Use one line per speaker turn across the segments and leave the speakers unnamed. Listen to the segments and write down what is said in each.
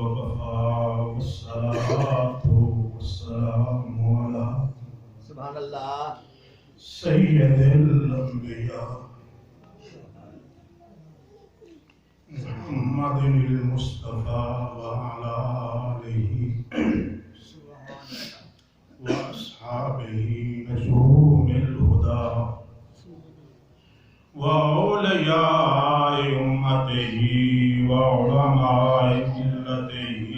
وكفى والصلاة والسلام على
سبحان اللہ
سید الانبیاء محمد المصطفى وعلى آله وأصحابه نجوم الهدى وأولياء أمته وعلماء ملته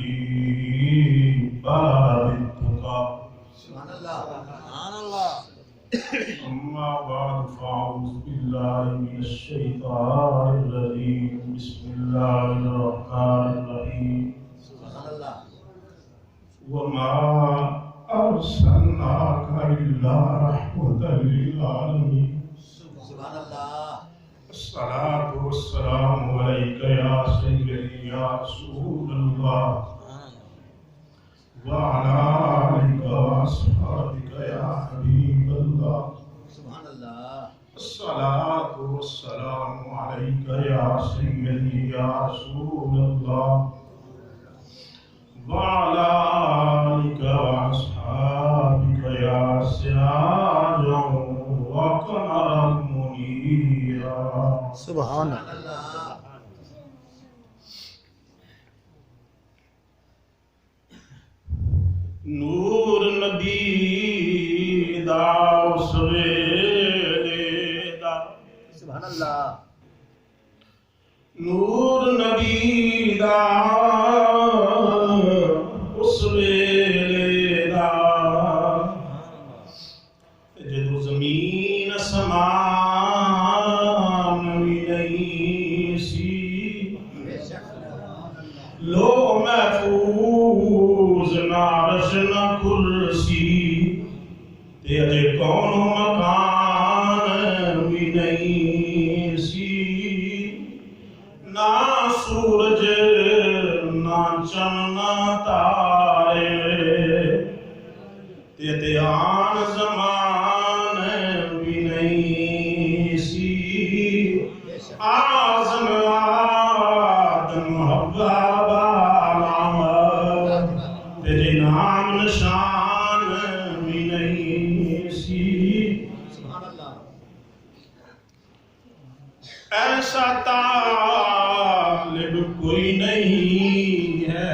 باب التقى
سبحان اللہ
أما بعد فأعوذ بالله من الشيطان الرجيم بسم الله الرحمن الرحيم
سبحان اللہ
وما أرسلناك إلا رحمة للعالمين
سبحان اللہ
الصلاة والسلام عليك يا سيدي يا رسول الله وعلى آلك وأصحابك يا حبيب الله
سبحان اللہ
الصلاة والسلام عليك يا سيدي يا رسول الله وعلى آلك وأصحابك يا سراجا وقمرا منيرا
سبحان اللہ
نور نبی دا سویرے دا
سبحان اللہ
نور نبی دا اس ویلے دا جدو زمین اسمان بھی نہیں سی
بے شک
لو محفوظ نہ عرش نہ کرسی تے اجے کون مکان بھی نہیں سی نہ سورج نہ چند نہ تارے تے آن زمان بھی نہیں سی آزم آدم حوا تیرے نام نشان بھی نہیں سی
سبحان اللہ
ایسا طالب کوئی نہیں ہے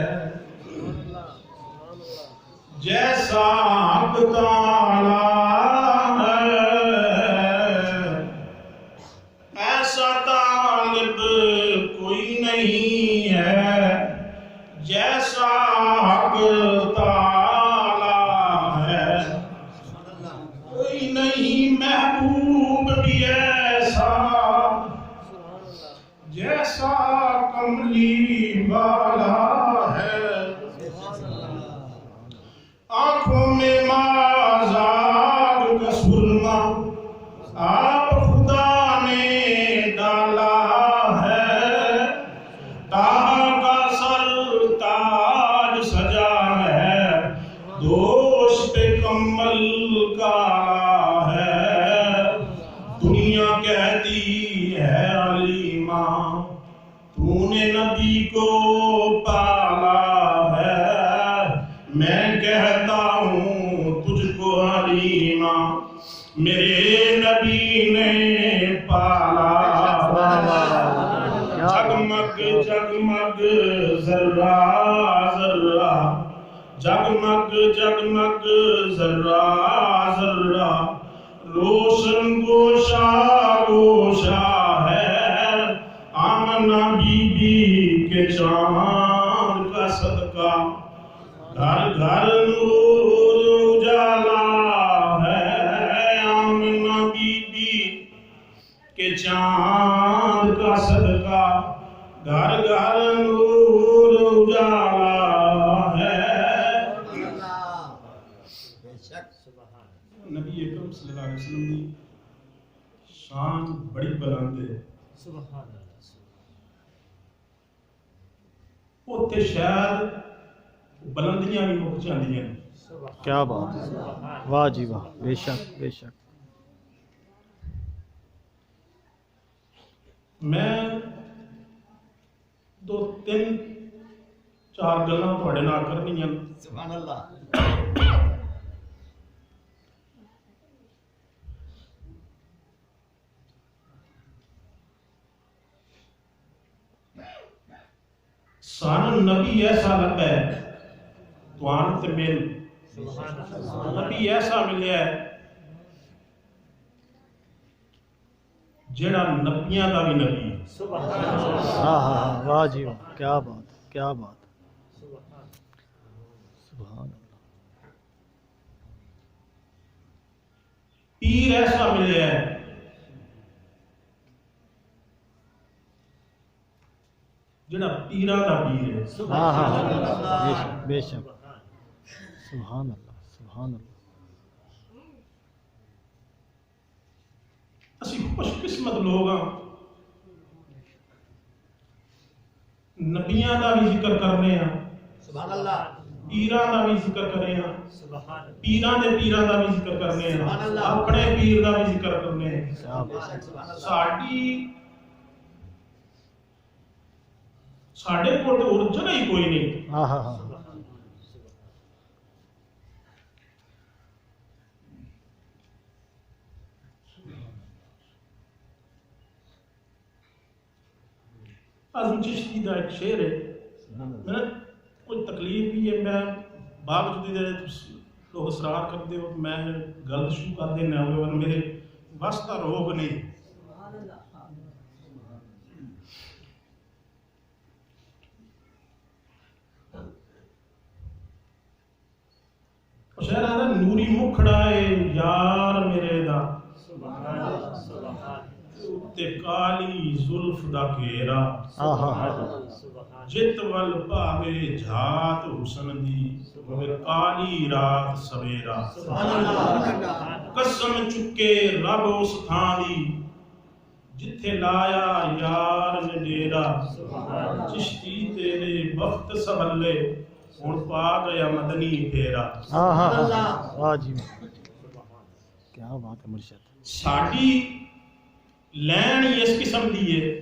جیسا حق تعالی ہے ایسا طالب کوئی نہیں ہے جیسا حق تعالی ہے کوئی نہیں محبوب بھی ایسا جیسا کملی والا ہے آنکھوں میں مازار کا سرما آپ خدا نے ڈالا ہے تاج کا سر تاج سجا ہے دوش پہ کمل کا ہے دنیا کہتی ہے علیمہ تو نے نبی کو پالا ہے میں کہتا ہوں تجھ کو علیمہ میرے نبی نے پالا جگمگ جگمگ ذرہ ذرہ جگمگ جگمگ ذرہ ذرہ روشن گوشہ گوشہ ہے آمنہ بی بی کے چاند کا صدقہ گھر گھر نور اجالا ہے آمنہ بی بی کے چاند کا صدقہ گھر گھر نور اجالا ہے
بے شک سبحان
نبی اکرم صلی اللہ علیہ وسلم کی شان بڑی بلند ہے
سبحان اللہ
اوتھے شاید بلندیاں بھی مک جاندیاں نے
کیا بات ہے واہ جی واہ بے شک بے شک
میں 2 3 چار گلاں تواڈے نال کرنیاں
سبحان اللہ
سانو نبی ایسا لگا ہے توان تے مل نبی ایسا ملیا ہے جڑا نبیاں دا بھی نبی ہے
سبحان اللہ
ہاں ہاں واہ جی واہ کیا بات کیا بات سبحان اللہ
پیر ایسا ملیا ہے جڑا پیراں دا پیر ہے
ہاں ہاں ہاں بے شک سبحان اللہ سبحان اللہ
اسی خوش قسمت لوگ ہاں نبیاں دا بھی ذکر کرنے ہاں
سبحان اللہ
پیراں دا بھی ذکر کرنے ہاں
سبحان اللہ
پیراں دے پیراں دا بھی ذکر کرنے ہاں اپنے پیر دا بھی ذکر کرنے ہیں ساڈے کول تے اور جگہ ہی کوئی نہیں
ہاں ہاں ہاں
عظم چشتی دا ایک شعر ہے میں کوئی تکلیف بھی ہے میں باوجود لوگ اصرار کرتے ہو میں گل شروع کر دینا ہوگا میرے واسطہ روگ نہیں شہر آدھا نوری مکھڑا ہے یار میرے دا تے کالی زلف دا گھیرا جت ول پاوے جھات حسن دی کالی رات سویرا قسم چکے رب اس تھان دی جتھے لایا یار نے ڈیرا چشتی تیرے وقت سبلے ہن پا گیا مدنی پھیرا
ہاں ہاں ہاں واہ جی کیا بات ہے مرشد
ساڈی لین ہی اس قسم دی ہے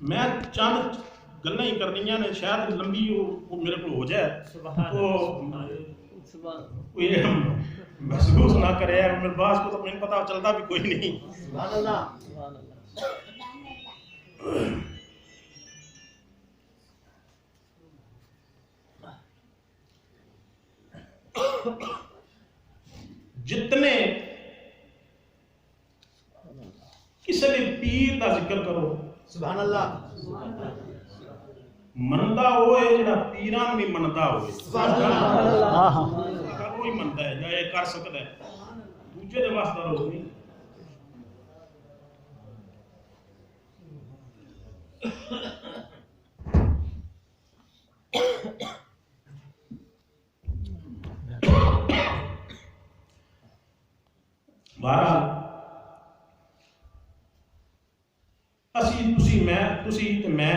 میں چند گلاں ہی کرنیاں نے شاید لمبی وہ میرے کو ہو جائے تو کوئی محسوس نہ کرے میرے باس کو تو نہیں پتا چلتا بھی کوئی نہیں
سبحان اللہ
جتنے کسی بھی پیر دا ذکر کرو
سبحان اللہ
مندا ہوئے جڑا پیران بھی مندا ہوئے
سبحان اللہ
ہاں ہاں
کوئی مندا ہے یا یہ کر سکتا ہے دوجے دے واسطہ روز نہیں بہرحال تسی تے میں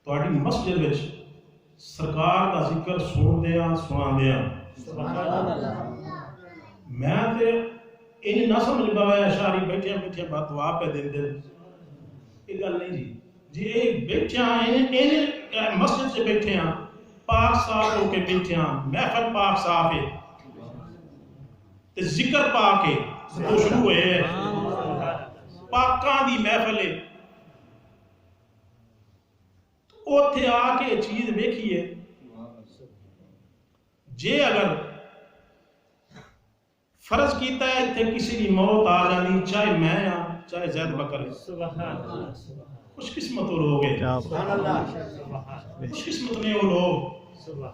تہاڈی مسجد وچ سرکار دا ذکر سناندیاں
سبحان اللہ
میں تے یہ نہ سمجھ پایا اشاری بیٹھے بات دعا پہ دیندے یہ گل نہیں جی یہ بیٹھے ہیں مسجد سے بیٹھے ہیں پاک صاف ہو کے بیٹھے ہیں محفل پاک صاف ہے تے ذکر پاک ہے وہ شروع ہوئے پاکاں دی محفل ہے اوتھے آ کے چیز دیکھیے جے اگر فرض کیتا ہے تے کسی دی موت آ جانی چاہے میں یا چاہے زید بکر خوش قسمت وہ لوگ ہیں
سبحان اللہ
خوش قسمت میں وہ لوگ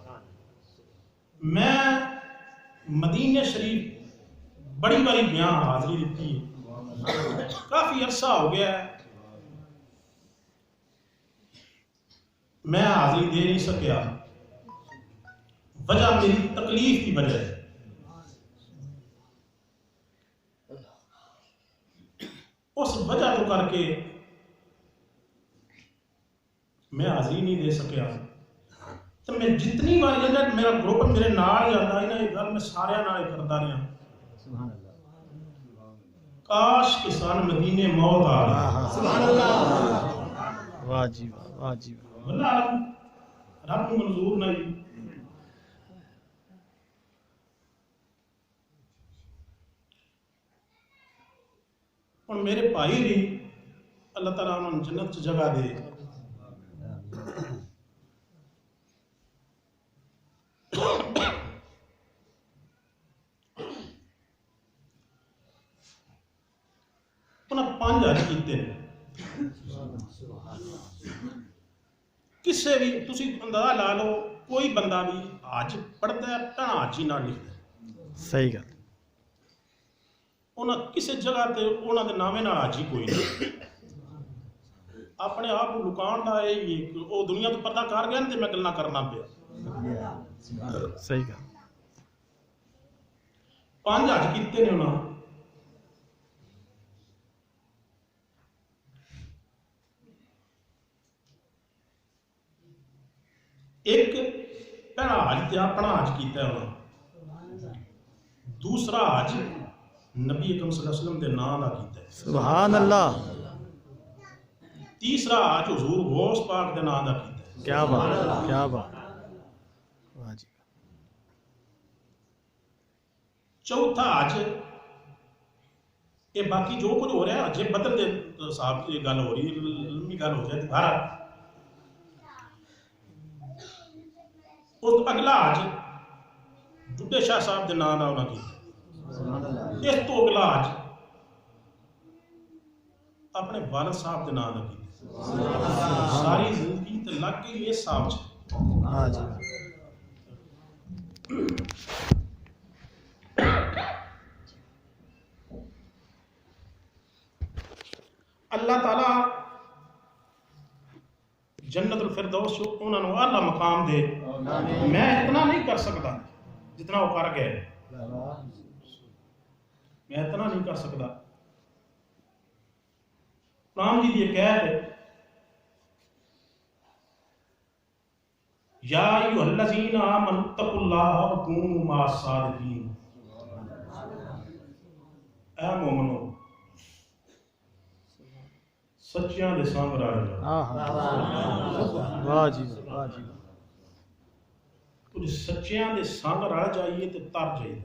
میں مدینہ شریف بڑی بڑی بیان حاضری دیتی ہے کافی عرصہ ہو گیا ہے میں حاضری دے نہیں سکیا وجہ میری تکلیف کی وجہ ہے اس وجہ تو کر کے میں حاضری نہیں دے سکیا تو میں جتنی بار میرا گروپ میرے نال ہی آتا ہے نا یہ گل میں سارے نال کرتا رہا کاش کسان مدینے موت آ رہا
سبحان اللہ
واہ جی واہ، واہ جی واہ،
واللہ رب کو منظور نہیں. اور میرے بھائی بھی اللہ تعالیٰ انہوں نے جنت چ جگہ دے. انہیں 5 حج کیتے ہیں. کسے بھی تسی اندازہ لا لو کوئی بندہ بھی حج پڑھتا ہے پڑھنا حج ہی نہ لکھتا ہے.
صحیح گل،
انہیں کسی جگہ تے انہوں نے نامے نال حج ہی کوئی نہیں. اپنے آپ کو لکان دا ہے یہ کہ وہ دنیا تو پردہ کر گیا تے میں گلنا کرنا پیا.
صحیح گل،
5 حج کیتے نے انہوں. ایک پہلا حج تے اپنا حج کیتا ہے انہوں. دوسرا حج نبی اکرم صلی اللہ علیہ وسلم دے نام دا کیتا ہے.
سبحان اللہ،
تیسرا حج حضور غوث پاک دے نام دا کیتا ہے.
کیا بات، کیا بات، واہ جی،
چوتھا حج یہ باقی جو کچھ ہو رہا ہے حج بدل دے صاحب کی گل ہو رہی ہے، لمبی گل ہو جائے دوبارہ. اس اگلا حج ڈڈے شاہ صاحب دے نام دا انہاں کیتا. اس تو اگلا حج اپنے والد صاحب دے نام دا کیتا. ساری زندگی تے لگ گئی اس صاحب چ.
واہ جی،
اللہ تعالیٰ جنت الفردوس انہوں نے اعلیٰ مقام دے. میں اتنا نہیں کر سکتا جتنا وہ کر گئے. میں اتنا نہیں کر سکتا. رام جی یہ قید ہے یا ایھا الذین آمنوا اتقوا اللہ وکونوا مع الصادقین. اے مومنو سچیاں دے سنگ رل جاؤ.
واہ جی واہ جی،
کچھ سچیاں دے سنگ رل جائیے تے تر جائیے.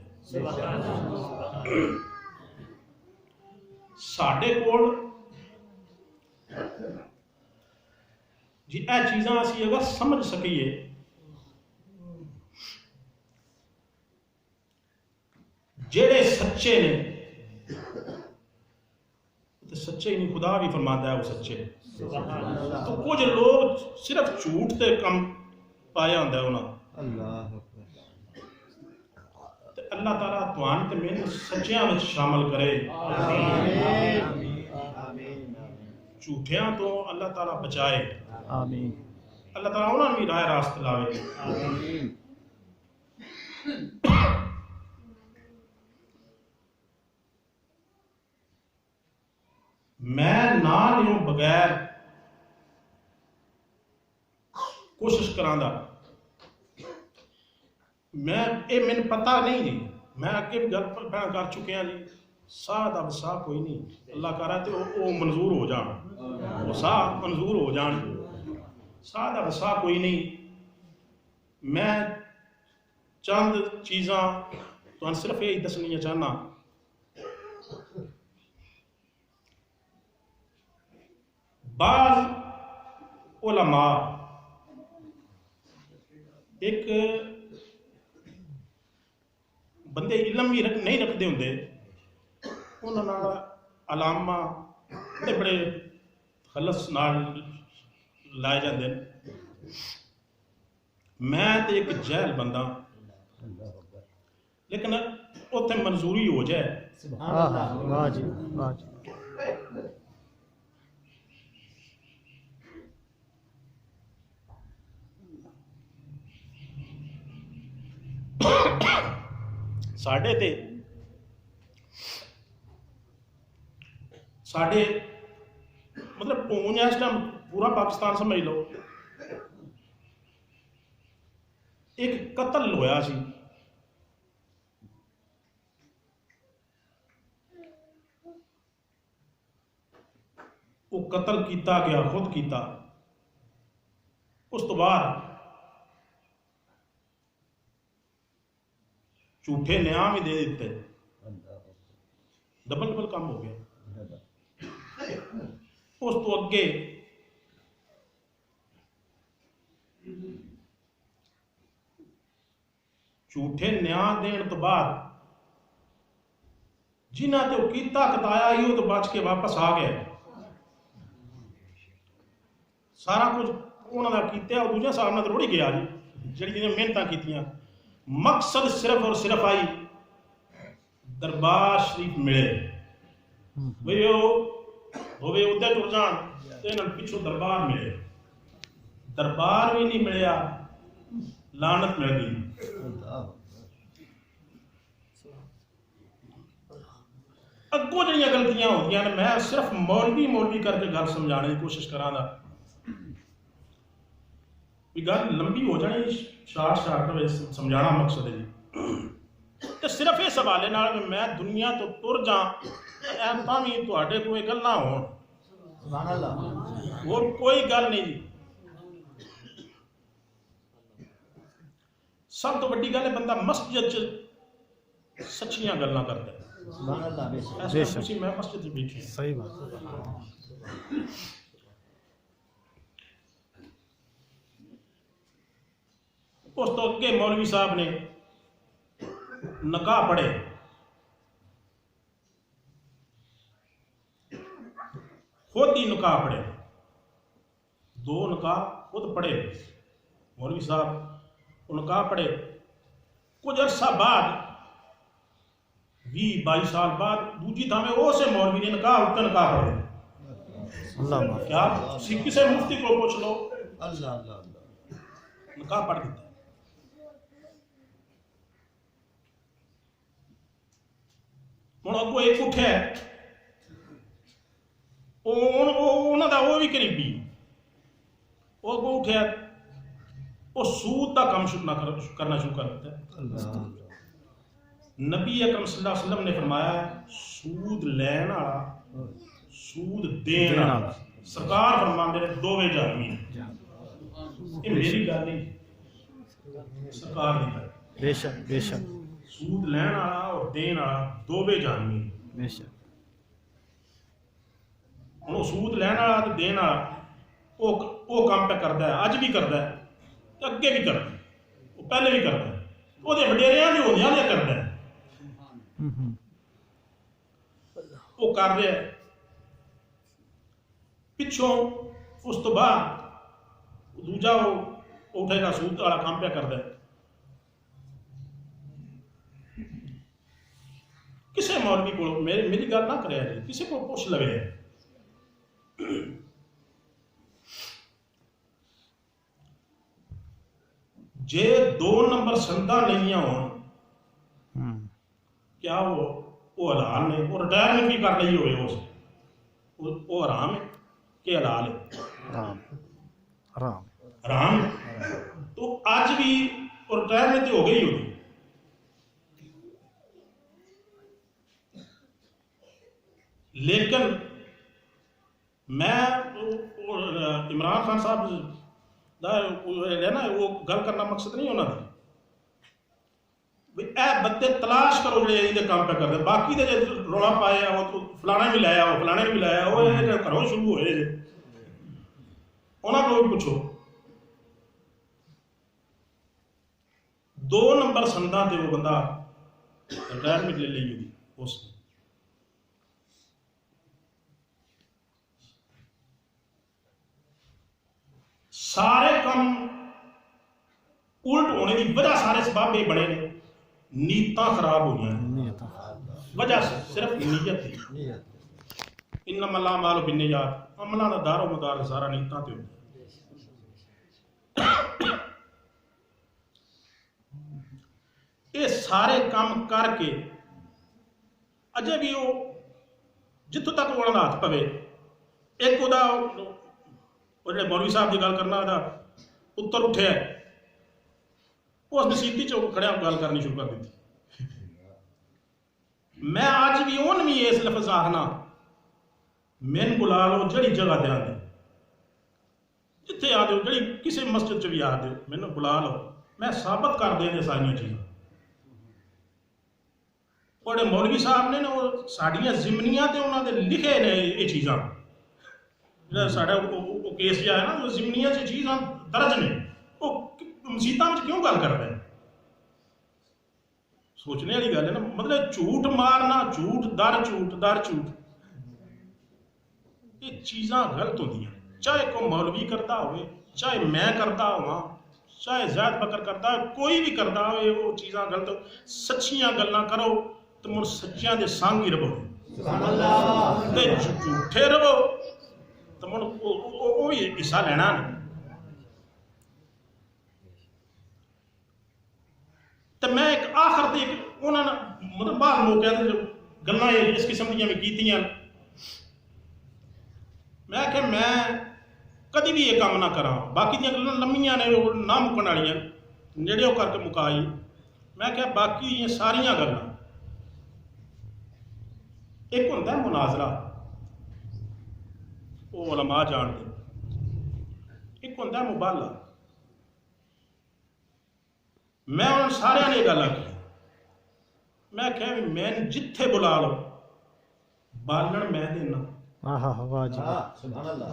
ساڈے کول جی اے چیزاں اسی اگر سمجھ سکیے جڑے سچے نے تو سچے ہی نہیں، خدا بھی فرماتا ہے وہ سچے. تو کچھ لوگ صرف جھوٹ تے کم پایا ہوندا ہے انہاں. تے اللہ تعالیٰ توان تے میں سچیاں وچ شامل کرے. جھوٹیاں تو اللہ تعالیٰ بچائے.
آمین،
اللہ تعالیٰ انہوں نے بھی راہ راست لاوے. میں نہ لیوں بغیر کوشش کراندا. میں یہ میں پتہ نہیں جی، میں اگے بھی گل بیان کر چکے ہیں جی. ساہ دا وسا کوئی نہیں. اللہ کر رہا تے وہ منظور ہو جان، وہ ساہ منظور ہو جان. ساہ دا وسا کوئی نہیں. میں چند چیزاں تو صرف یہی دسنیاں چاہنا. بعض علماء ایک بندے علم بھی نہیں رکھتے ہوں، انہوں نے علامہ بڑے خلص نال لائے جاندے ہیں. میں تے ایک جہل بندہ لیکن اتنے منظوری ہو جائے.
واہ جی واہ جی،
ساڈے تے ساڈے مطلب پونج اس ٹائم پورا پاکستان سمجھ لو ایک قتل ہویا سی. وہ قتل کیتا گیا، خود کیتا. اس تو بعد جھوٹے نیام ہی دے دیتے، ڈبل ڈبل کام ہو گیا۔ اس تو اگے جھوٹے نیام دین تو بعد جنہ تے وہ کیتا کتایا ہی وہ تو بچ کے واپس آ گیا، سارا کچھ انہوں نے کیتے اور دوسرے صاحب نے تو روڑی گیا جی جڑی جنہیں محنتاں کیتیاں، مقصد صرف اور صرف آئی دربار شریف ملے، بھئی ہوئے ادھے ٹر جان تے انہوں پیچھو دربار ملے، دربار بھی نہیں ملیا، لعنت مل گئی۔ اگوں جڑیاں غلطیاں ہوندیاں نے میں صرف مولوی کر کے گل سمجھانے کی کوشش کراں گا، گل لمبی ہو جانی شارٹ سمجھانا مقصد ہے جی۔ تو صرف اس حوالے نال میں دنیا تو تر جاں تاں وی تہاڈے کوئی گل نہ ہون،
سبحان اللہ،
اور کوئی گل نہیں جی۔ سب تو بڑی گل ہے بندہ مسجد چ سچیاں گلاں کردا ہے،
سبحان اللہ، بے شک،
ایسا خوشی میں مسجد چ بیٹھی ہوں،
صحیح بات،
اس تو اگے مولوی صاحب نے نکاح پڑھے، خود ہی نکاح پڑھے، 2 نکاح خود پڑھے مولوی صاحب، وہ نکاح پڑھے، کچھ عرصہ بعد 20-22 سال بعد دوجی تھا میں وہ سے مولوی نے نکاح اتنے نکاح پڑھے،
اللہ
کیا سکھ سے مفتی کو پوچھ لو،
اللہ اللہ اللہ،
نکاح پڑھ دیتا ہے۔ ہوں اگو ایک اٹھا انہوں کا وہ بھی قریبی، وہ اگو اٹھا وہ سود کا کام کرنا شروع کر دیتا ہے۔ نبی اکرم صلی اللہ علیہ وسلم نے فرمایا ہے سود لین والا سود دین والا سرکار فرماندے نے دوویں جہنمی ہیں، یہ میری گل نہیں سرکار دی گل،
بے شک بے شک
سود لین والا اور دین والا دوویں جہنمی ہیں۔
بے شک،
ہوں سود لین والا تو دین والا وہ کام پہ کرتا ہے، اج بھی کرتا ہے اگے بھی کرتا ہے، وہ پہلے بھی کرتا ہے، وہ وڈیریاں بھی ہوندیاں نے کرتا ہے، وہ کر رہا ہے پچھوں اس تو بعد دوجا وہ اٹھے گا سود والا کام پہ کرتا ہے۔ کسے مولوی کو میری گل نہ کرے جی، کسی کو پوچھ لوے جے 2 نمبر سندا نہیں ہون کیا وہ حلال نے، وہ ریٹائرمنٹ بھی کر رہی ہوئے وہ حرام ہے کہ حلال ہے؟
حرام حرام
حرام ہے، تو آج بھی وہ ریٹائرمنٹ ہو گئی ہوگی، لیکن میں عمران خان صاحب نا وہ گل کرنا مقصد نہیں ہونا تھا اے بندے تلاش کرو جڑے یہ کام پہ کرتے، باقی دے رولا پایا وہ تو فلانا بھی لایا وہ فلانے بھی لایا وہ گھروں شروع ہوئے انہوں کو بھی پوچھو 2 نمبر سندا تے وہ بندہ ریٹائرمنٹ لے لی ہوگی اس نے، سارے کام الٹ ہونے کی وجہ سارے سبب یہ بنے نے نیتاں خراب ہو گئی، وجہ صرف نیت ہے، انما الاعمال بالنیات، عملاں دا دار و مدار سارا نیتاں تے ہوندا۔ یہ سارے کام کر کے اجے بھی وہ جتوں تک وہ ہاتھ پوے، ایک وہ جڑے مولوی صاحب کی گل کرنا دا پتر اٹھیا اس نصیبی چوک کھڑے گل کرنی شروع کر دیتی۔ میں اج بھی اون بھی اس لفظ آخنا مین بلا لو جڑی جگہ دیا دے جتنے آ دو جی کسی مسجد چ بھی آ دو مینوں بلا لو میں ثابت کر دیں ساری چیزاں بڑے مولوی صاحب نے وہ ساڈیاں ضمنیاں تے انہوں نے لکھے نے یہ چیزاں جہاں ساڈا وہ کیس جہا ہے نا وہ ضمنیاں سے چیزاں درج نے وہ مسیتاں میں کیوں گل کرتے ہیں سوچنے والی گل ہے نا مطلب جھوٹ مارنا جھوٹ در جھوٹ یہ چیزاں غلط ہوتی ہیں چاہے کوئی مولوی کرتا ہوئے چاہے میں کرتا ہوا چاہے زید بکر کرتا ہے کوئی بھی کرتا ہوئے وہ چیزاں غلط سچیاں گلاں کرو تو مر سچیاں دے سانگ ہی رہو تے جھوٹے رہو تو مر وہ بھی حصہ لینا نہیں تو میں ایک آخر تے انہوں نے مطلب بعض موقع تے گلاں اس قسم دیاں میں کیتیاں میں کہ میں کدی بھی یہ کام نہ کرا باقی دیاں گلاں لمیاں نے نہ مکن والیاں نیڑے کر کے مکائی میں کہ باقی یہ ساریاں گلاں ایک ہوتا ہے مناظرہ وہ علماء جانتے ایک ہوتا ہے مبالغہ میں انہوں سارے نے گل کی میں کہ میں جتھے بلا لو بالن میں دینا
واہ جی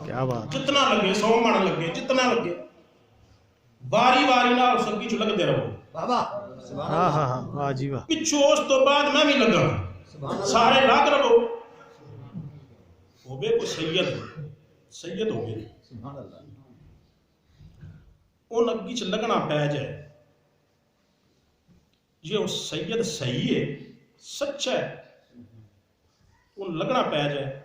کیا بات
جتنا لگے 100 من لگے جتنا لگے واری واری نال سکی چ لگتے رہو
واہ جی واہ
پچھو اس تو بعد میں بھی لگا سارے لگ رہو ہوگے کوئی سید ہو گئے ان اگی چ لگنا پی جائے یہ وہ سید صحیح ہے سچا ہے ان لگنا پی جائے